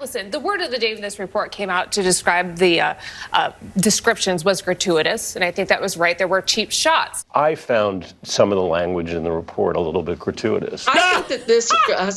Listen, the word of the day when this report came out to describe the descriptions was gratuitous, and I think that was right. There were cheap shots. I found some of the language in the report a little bit gratuitous. I think that this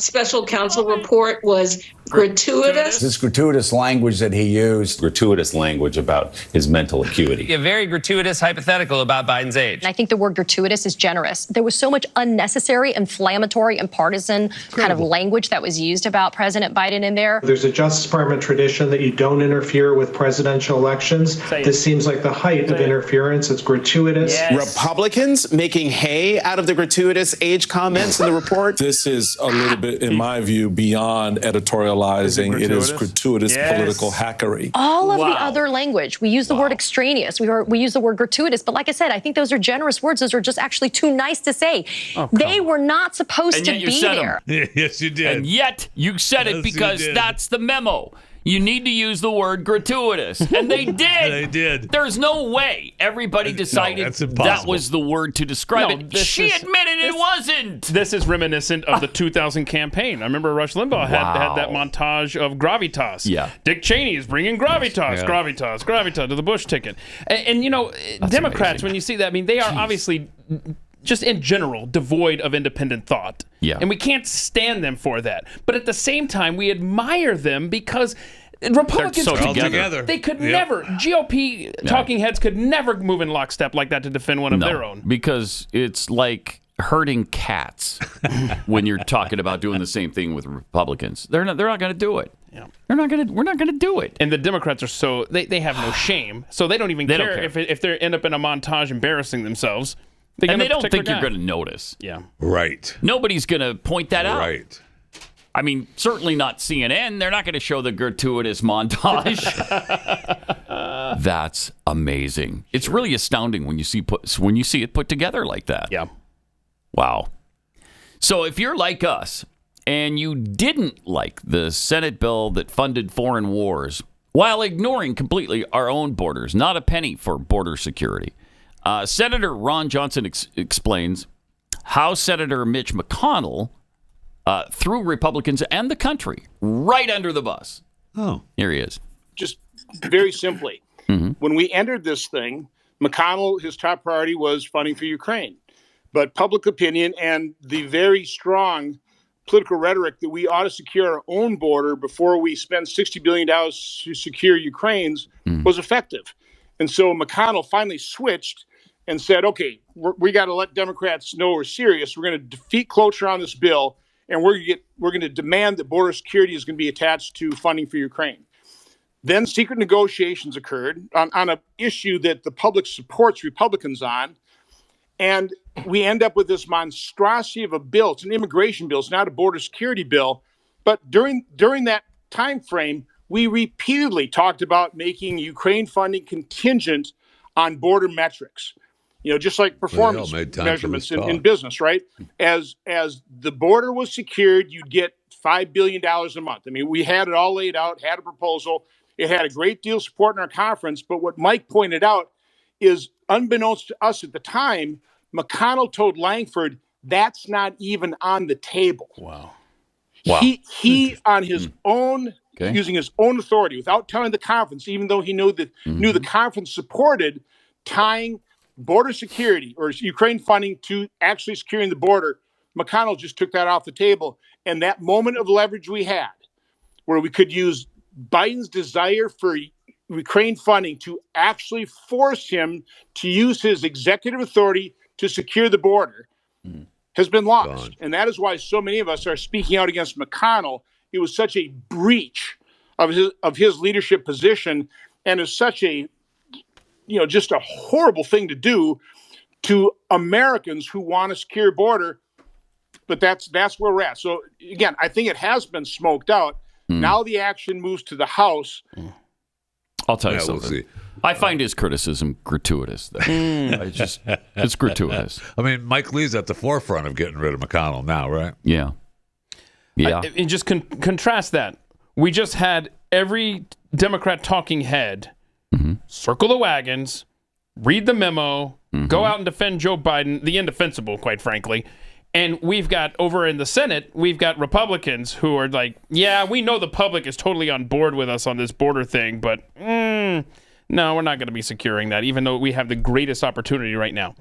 special counsel report was gratuitous. This gratuitous language that he used. Gratuitous language about his mental acuity. A very gratuitous hypothetical about Biden's age. And I think the word gratuitous is generous. There was so much unnecessary, inflammatory, and partisan kind of language that was used about President Biden in there. There's a Justice Department tradition that you don't interfere with presidential elections. This seems like the height of interference. It's gratuitous. Yes. Republicans making hay out of the gratuitous age comments in the report. This is a little bit, in my view, beyond editorializing. It is gratuitous political hackery. All of the other language, we use the word extraneous, we use the word gratuitous, but like I said, I think those are generous words. Those are just actually too nice to say. They were not supposed to be there. Yes, you did. And yet you said it because that's the memo. You need to use the word gratuitous. And they did. They did. There's no way everybody decided that was the word to describe it. She admitted it wasn't. This is reminiscent of the 2000 campaign. I remember Rush Limbaugh had that montage of gravitas. Yeah. Dick Cheney is bringing gravitas to the Bush ticket. And you know, that's Democrats, amazing. When you see that, I mean, they are obviously just in general devoid of independent thought. Yeah. And we can't stand them for that. But at the same time, we admire them because Republicans so together. They could never, GOP talking heads could never move in lockstep like that to defend one of their own. Because it's like herding cats when you're talking about doing the same thing with Republicans. They're not going to do it. Yeah. We're not going to do it. And the Democrats are so they have no shame, so they don't even care if they end up in a montage embarrassing themselves. And they don't think you're going to notice. Yeah. Right. Nobody's going to point that out. Right. I mean, certainly not CNN. They're not going to show the gratuitous montage. That's amazing. It's really astounding when you see it put together like that. Yeah. Wow. So if you're like us and you didn't like the Senate bill that funded foreign wars while ignoring completely our own borders, not a penny for border security, Senator Ron Johnson explains how Senator Mitch McConnell threw Republicans and the country right under the bus. Oh. Here he is. Just very simply, when we entered this thing, McConnell, his top priority was funding for Ukraine. But public opinion and the very strong political rhetoric that we ought to secure our own border before we spend $60 billion to secure Ukraine's was effective. And so McConnell finally switched and said, okay, we got to let Democrats know we're serious. We're going to defeat cloture on this bill, and we're going to demand that border security is going to be attached to funding for Ukraine. Then secret negotiations occurred on an issue that the public supports Republicans on, and we end up with this monstrosity of a bill. It's an immigration bill. It's not a border security bill. But during that time frame, we repeatedly talked about making Ukraine funding contingent on border metrics. You know, just like performance measurements in business, right? As the border was secured, you'd get $5 billion a month. I mean, we had it all laid out, had a proposal. It had a great deal of support in our conference. But what Mike pointed out is, unbeknownst to us at the time, McConnell told Langford that's not even on the table. Wow. He on his own, using his own authority, without telling the conference, even though he knew the conference supported tying border security or Ukraine funding to actually securing the border, McConnell just took that off the table. And that moment of leverage we had, where we could use Biden's desire for Ukraine funding to actually force him to use his executive authority to secure the border, has been lost. And that is why so many of us are speaking out against McConnell. It was such a breach of his leadership position, and is such a just a horrible thing to do to Americans who want a secure border. But that's where we're at. So again, I think it has been smoked out. Now the action moves to the House. I'll tell you something. We'll see. I find his criticism gratuitous. It's gratuitous. I mean, Mike Lee's at the forefront of getting rid of McConnell now, right? Yeah. And just contrast that. We just had every Democrat talking head circle the wagons, read the memo, go out and defend Joe Biden, the indefensible, quite frankly. And we've got over in the Senate, we've got Republicans who are like, yeah, we know the public is totally on board with us on this border thing, but no, we're not going to be securing that, even though we have the greatest opportunity right now.